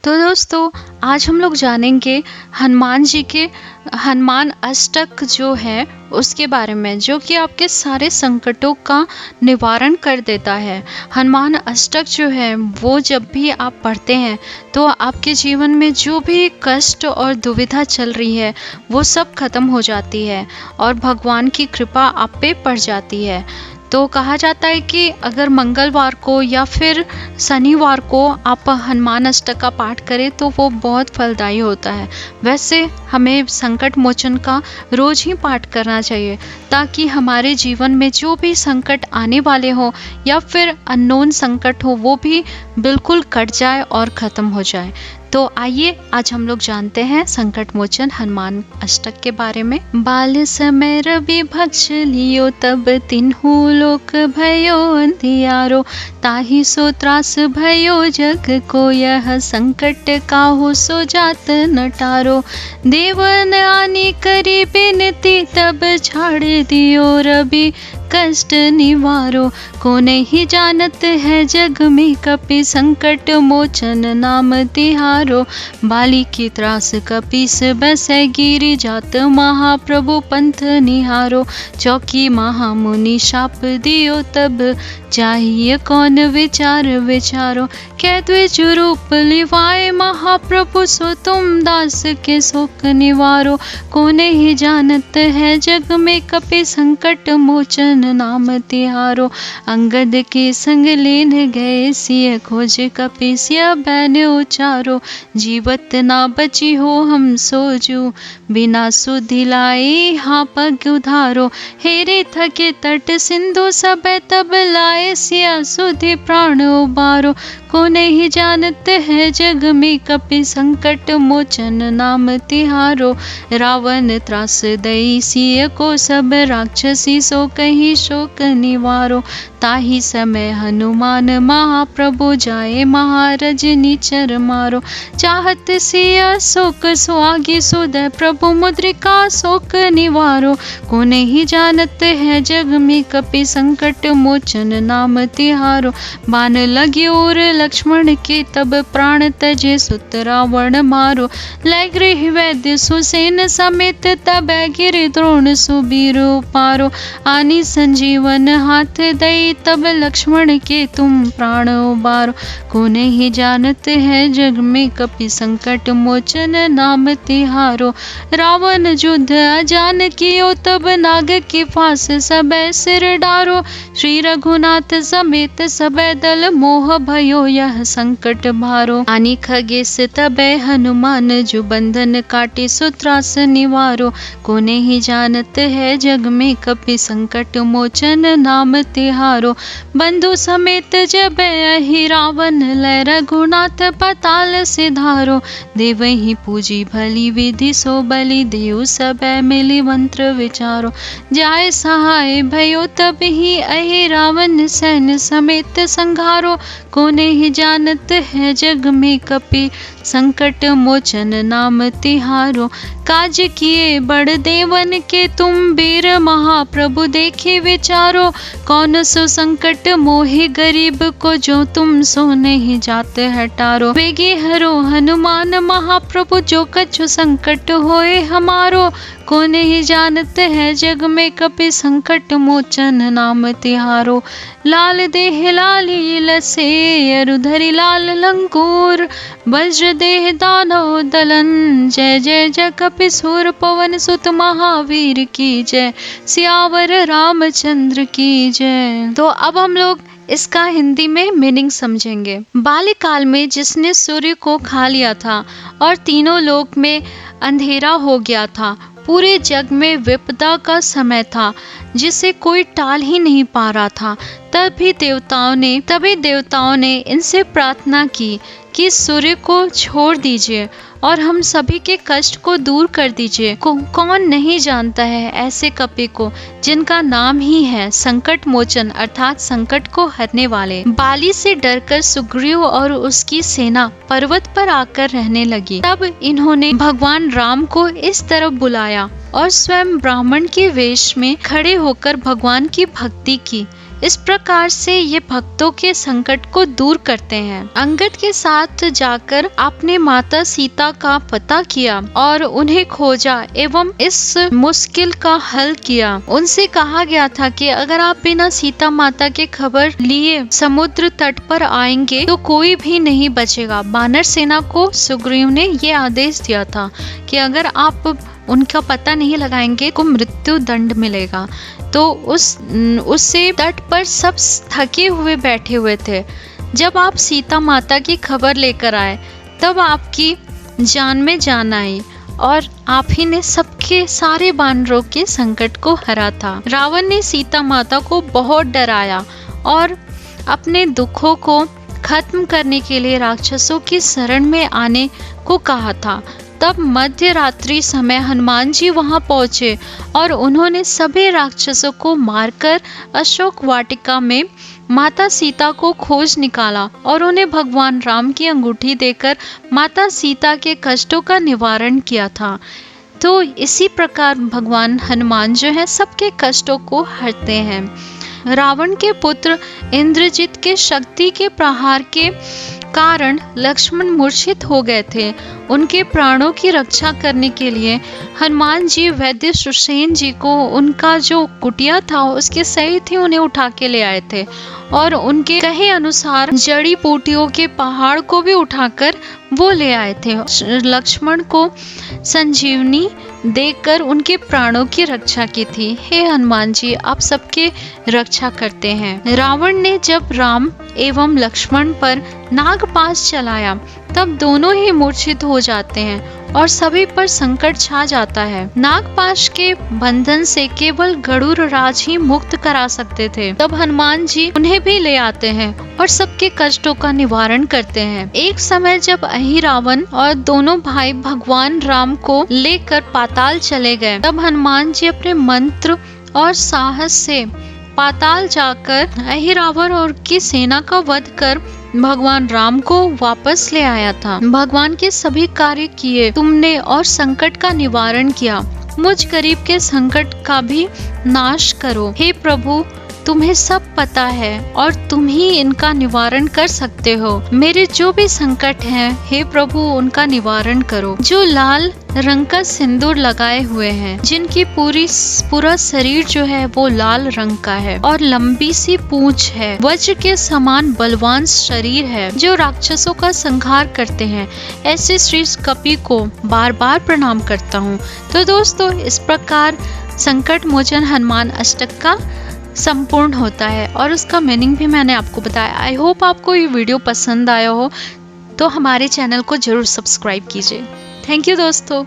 तो दोस्तों, आज हम लोग जानेंगे हनुमान जी के हनुमान अष्टक जो है उसके बारे में, जो कि आपके सारे संकटों का निवारण कर देता है। हनुमान अष्टक जो है वो जब भी आप पढ़ते हैं तो आपके जीवन में जो भी कष्ट और दुविधा चल रही है वो सब खत्म हो जाती है और भगवान की कृपा आप पे पड़ जाती है। तो कहा जाता है कि अगर मंगलवार को या फिर शनिवार को आप हनुमान अष्टक का पाठ करें तो वो बहुत फलदायी होता है। वैसे हमें संकट मोचन का रोज ही पाठ करना चाहिए ताकि हमारे जीवन में जो भी संकट आने वाले हो या फिर अननोन संकट हो वो भी बिल्कुल कट जाए और ख़त्म हो जाए। तो आइए आज हम लोग जानते हैं संकट मोचन हनुमान अष्टक के बारे में। बाल समय रवि भक्ष लियो तब तिन्हु लोक भयो अंधियारो, ताहि सो त्रास भयो जग को यह संकट काहू सो जात नटारो। देवन आनी करी बिनती तब छाड़ दियो रवि कष्ट निवारो, को नहीं जानत है जग में कपि संकट मोचन नाम तिहारो। बाली की त्रास कपीस बसै गिरि जात महाप्रभु पंथ निहारो, चौकी महामुनि शाप दियो तब चाहिए कौन विचार विचारो। कै द्विज रूप लिवाए महाप्रभु सो तुम दास के शोक निवारो, को नहीं जानत है जग में कपि संकट मोचन नाम तिहारो। अंगद के संग लेन गए सिय खोज कपि सिय बैन उचारो, जीवत ना बची हो हम सोजू बिना सुधि लाई हाँ पग उधारो। हेरे थके तट सिंधु सब तब लाए सिया सुधि प्राण उबारो, को नहीं जानत है जग में कपि संकट मोचन नाम तिहारो। रावण त्रास दई सिय को सब राक्षसी सो कहीं शोक निवारो, ताहि समय हनुमान महाप्रभु जाए महारज निचर मारो। चाहत सिया शोक सुहागी सुदय प्रभु मुद्रिका शोक निवारो, को नहीं जानत है जग में कपि संकट मोचन नाम तिहारो। बाण लगी और लक्ष्मण के तब प्राण तजे सुत रावण मारो, लय गृह वैद्य सुसेन समेत तब गिरि द्रोण सुबीर पारो। आनी संजीवन हाथ दई तब लक्ष्मण के तुम प्राण उबारो, को नहीं जानत है जग में कपि संकट मोचन नाम तिहारो। रावण युद्ध अजान कियो तब नाग की फांस सब सिर डारो, श्री रघुनाथ समेत सब दल मोह भयो यह संकट भारो। आनी खगेश तबै हनुमान जो बंधन काटे सो त्रास निवारो, को नहीं जानत है जग में कपि संकट मोचन नाम तिहारो। बंधु समेत जब अहि रावण लय रघुनाथ पताल सिधारो, देवहि पूजी भली विधि सो बलि देव सब मिली मंत्र विचारो। जाय सहाय भयो तब ही अहि रावण सैन समेत संघारो, को नहीं जानत है जग में कपि संकट मोचन नाम तिहारो। काज किए बड़ देवन के तुम वीर महाप्रभु देखे विचारो, कौन सो संकट मोहि गरीब को जो तुम सो नहीं जाते हटारो। वेगी हरो हनुमान महाप्रभु जो कछु संकट होए हमारो, को नहीं जानत है जग में कपि संकट मोचन नाम तिहारो। लाल देह लाली लसे अरुधरि लाल लंगूर, वज्र देह दानव दलन, जय जय जय कपि सूर पवन सुत महावीर की जय, सियावर रामचंद्र की जय। तो अब हम लोग इसका हिंदी में मीनिंग समझेंगे। बाल्यकाल में जिसने सूर्य को खा लिया था और तीनों लोक में अंधेरा हो गया था, पूरे जग में विपदा का समय था जिसे कोई टाल ही नहीं पा रहा था। तभी देवताओं ने इनसे प्रार्थना की कि सूर्य को छोड़ दीजिए और हम सभी के कष्ट को दूर कर दीजिए। कौन नहीं जानता है ऐसे कपि को जिनका नाम ही है संकट मोचन अर्थात संकट को हरने वाले। बाली से डरकर सुग्रीव और उसकी सेना पर्वत पर आकर रहने लगी। तब इन्होंने भगवान राम को इस तरफ बुलाया और स्वयं ब्राह्मण के वेश में खड़े होकर भगवान की भक्ति की इस प्रकार से ये भक्तों के संकट को दूर करते हैं। अंगद के साथ जाकर आपने माता सीता का पता किया और उन्हें खोजा एवं इस मुश्किल का हल किया। उनसे कहा गया था कि अगर आप बिना सीता माता के खबर लिए समुद्र तट पर आएंगे तो कोई भी नहीं बचेगा। वानर सेना को सुग्रीव ने ये आदेश दिया था कि अगर आप उनका पता नहीं लगाएंगे को मृत्यु दंड मिलेगा। तो उससे तट पर सब थके हुए बैठे हुए थे। जब आप सीता माता की खबर लेकर आए तब आपकी जान में जान आई और आप ही ने सबके सारे वानरों के संकट को हरा था। रावण ने सीता माता को बहुत डराया और अपने दुखों को खत्म करने के लिए राक्षसों की शरण में आने को कहा था। तब मध्य रात्रि समय हनुमान जी वहां पहुंचे और उन्होंने सभी राक्षसों को मारकर अशोक वाटिका में माता सीता को खोज निकाला और उन्हें भगवान राम की अंगूठी देकर माता सीता के कष्टों का निवारण किया था। तो इसी प्रकार भगवान हनुमान जो है सबके कष्टों को हरते हैं। रावण के पुत्र इंद्रजित के शक्ति के प्रहार के कारण लक्ष्मण मूर्छित हो गए थे। उनके प्राणों की रक्षा करने के लिए हनुमान जी वैद्य सुषेण जी को उनका जो कुटिया था उसके सहित ही उन्हें उठा के ले आए थे और उनके कहे अनुसार जड़ी बूटियों के पहाड़ को भी उठाकर वो ले आए थे। लक्ष्मण को संजीवनी देकर उनके प्राणों की रक्षा की थी। हे हनुमान जी, आप सबके रक्षा करते हैं। रावण ने जब राम एवं लक्ष्मण पर नागपाश चलाया तब दोनों ही मूर्छित हो जाते हैं और सभी पर संकट छा जाता है। नागपाश के बंधन से केवल गरुड़ राज ही मुक्त करा सकते थे। तब हनुमान जी उन्हें भी ले आते हैं और सबके कष्टों का निवारण करते हैं। एक समय जब अहिरावण और दोनों भाई भगवान राम को लेकर पाताल चले गए तब हनुमान जी अपने मंत्र और साहस से पाताल जाकर अहिरावण और की सेना का वध कर भगवान राम को वापस ले आया था। भगवान के सभी कार्य किए तुमने और संकट का निवारण किया। मुझ गरीब के संकट का भी नाश करो। हे प्रभु, तुम्हें सब पता है और तुम ही इनका निवारण कर सकते हो। मेरे जो भी संकट हैं, हे प्रभु उनका निवारण करो। जो लाल रंग का सिंदूर लगाए हुए हैं, जिनकी पूरा शरीर जो है वो लाल रंग का है और लंबी सी पूंछ है, वज्र के समान बलवान शरीर है, जो राक्षसों का संहार करते हैं, ऐसे श्री कपि को बार बार प्रणाम करता हूँ। तो दोस्तों, इस प्रकार संकट मोचन हनुमान अष्टक का संपूर्ण होता है और उसका मीनिंग भी मैंने आपको बताया। आई होप आपको ये वीडियो पसंद आया हो, तो हमारे चैनल को जरूर सब्सक्राइब कीजिए। थैंक यू दोस्तों।